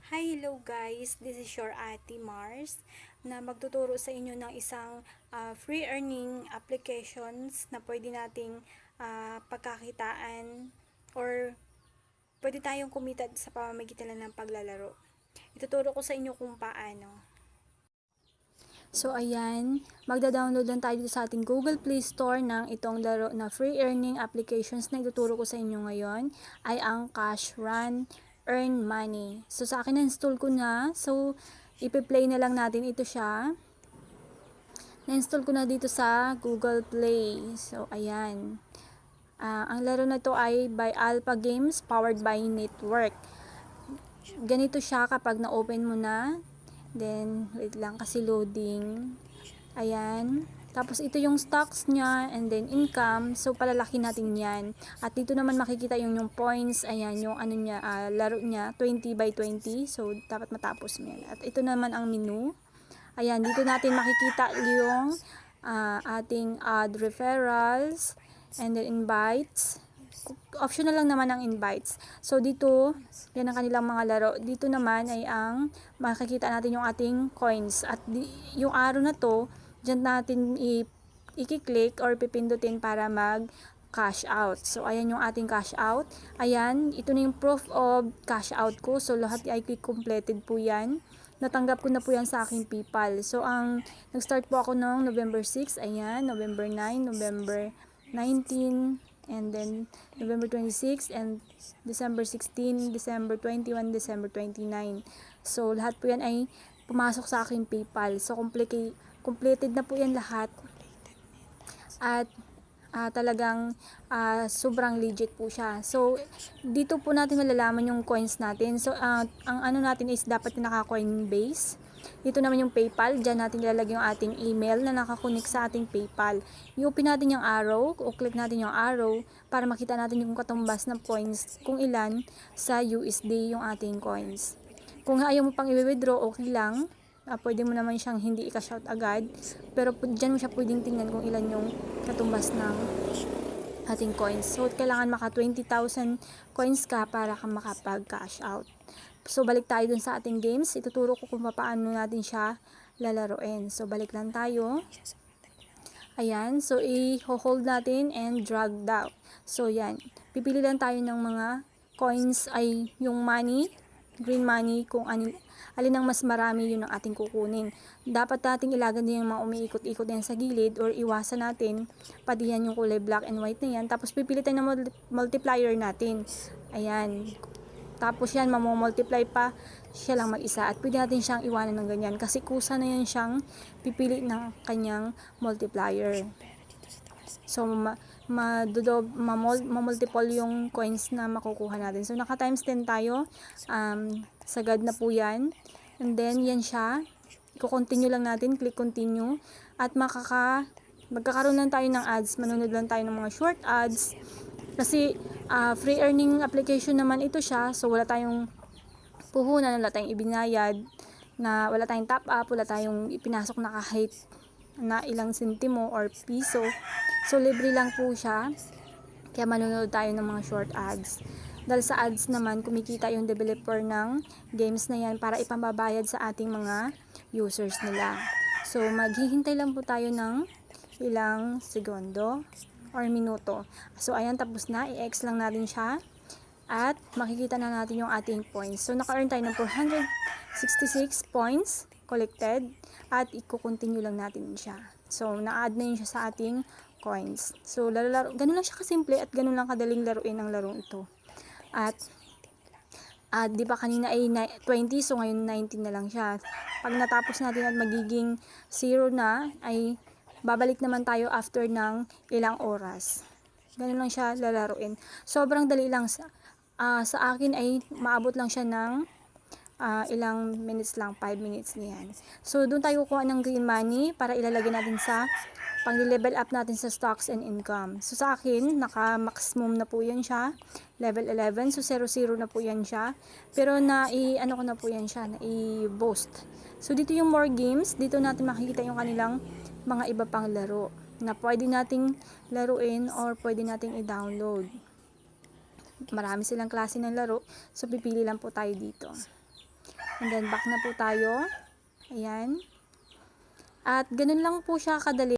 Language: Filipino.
Hi, hello guys! This is your Ate Mars na magtuturo sa inyo ng isang free earning applications na pwede nating pagkakitaan or pwede tayong kumita sa pamamagitan lang ng paglalaro. Ituturo ko sa inyo kung paano. So ayan, magda-download lang tayo dito sa ating Google Play Store ng itong laro na free earning applications na ituturo ko sa inyo ngayon ay ang Cash Run Earn Money. So sa akin na-install ko na. So ipi-play na lang natin ito siya. Na-install ko na dito sa Google Play. So ayan. Ang laro na to ay by Alpha Games powered by Network. Ganito siya kapag na-open mo na. Then, wait lang kasi loading. Ayan. Tapos, ito yung stocks niya and then income. So, palalaki natin yan. At dito naman makikita yung points. Ayan, yung ano niya, laro niya, 20 by 20. So, dapat matapos mo yan. At ito naman ang menu. Ayan, dito natin makikita yung ating add referrals and then invites. Optional lang naman ang invites. So, dito, yan ang kanilang mga laro. Dito naman ay ang makikita natin yung ating coins. At yung arrow na to, dyan natin i-click or pipindutin para mag-cash out. So, ayan yung ating cash out. Ayan, ito na yung proof of cash out ko. So, lahat ay completed po yan. Natanggap ko na po yan sa aking PayPal. So, nag-start po ako noong November 6. Ayan, November 9, November 19, and then November 26 and December 16, December 21, December 29. So, lahat po yan ay pumasok sa aking PayPal. So, completed na po yan lahat. At talagang sobrang legit po siya. So, dito po natin malalaman yung coins natin. So, ang ano natin is dapat yung naka-Coinbase. Dito naman yung PayPal. Diyan natin ilalagay yung ating email na nakakunik sa ating PayPal. I-open natin yung arrow o click natin yung arrow para makita natin yung katumbas ng coins kung ilan sa USD yung ating coins. Kung ayaw mo pang i-withdraw, okay lang. Pwede mo naman siyang hindi i-cash out agad. Pero dyan mo siya pwedeng tingnan kung ilan yung katumbas ng ating coins. So, kailangan maka 20,000 coins ka para ka makapag-cash out. So, balik tayo dun sa ating games. Ituturo ko kung paano natin siya lalaroin. So, balik lang tayo. Ayan. So, i-hold natin and drag down. So, yan. Pipili lang tayo ng mga coins ay yung money, green money, kung alin ang mas marami, yun ang ating kukunin. Dapat nating ilagay din yung mga umiikot-ikot yan sa gilid or iwasan natin pati yan yung kulay black and white na yan. Tapos, pipili tayo ng multiplier natin. Ayan. Tapos yan, mamomultiply pa siya lang mag-isa at pwede natin siyang iwanan ng ganyan kasi kusa na yan siyang pipili ng kanyang multiplier. So, mamultiple yung coins na makukuha natin. So, naka times 10 tayo. Sagad na po yan. And then, yan siya. I-continue lang natin. Click continue. At magkakaroon lang tayo ng ads. Manunod lang tayo ng mga short ads. Kasi free earning application naman ito siya. So, wala tayong puhunan, wala tayong ibinayad, wala tayong top up, wala tayong ipinasok na kahit na ilang sentimo or piso. So, libre lang po siya. Kaya manonood tayo ng mga short ads. Dahil sa ads naman, kumikita yung developer ng games na yan para ipambabayad sa ating mga users nila. So, maghihintay lang po tayo ng ilang segundo or minuto. So, ayan, tapos na. I-X lang natin siya. At makikita na natin yung ating points. So, naka-earn tayo ng 466 points collected. At i-continue lang natin siya. So, na-add na yun siya sa ating coins. So, ganun lang siya kasimple at ganun lang kadaling laruin ang larong ito. At di ba kanina ay 20, so ngayon 19 na lang siya. Pag natapos natin at magiging 0 na, ay babalik naman tayo after ng ilang oras. Ganun lang siya lalaruin. Sobrang dali lang. Sa akin ay maabot lang siya ng ilang minutes lang, 5 minutes niyan. So, doon tayo kukuha ng green money para ilalagay natin sa pang-level up natin sa stocks and income. So, sa akin, naka-maximum na po yan siya. Level 11. So, 0-0 na po yan siya. Pero, ano ko na po yan siya, na-boost. So, dito yung more games. Dito natin makikita yung kanilang mga iba pang laro na pwede nating laruin or pwede nating i-download. Marami silang klase ng laro. So, pipili lang po tayo dito. And then back na po tayo. Ayan. At ganun lang po siya kadali.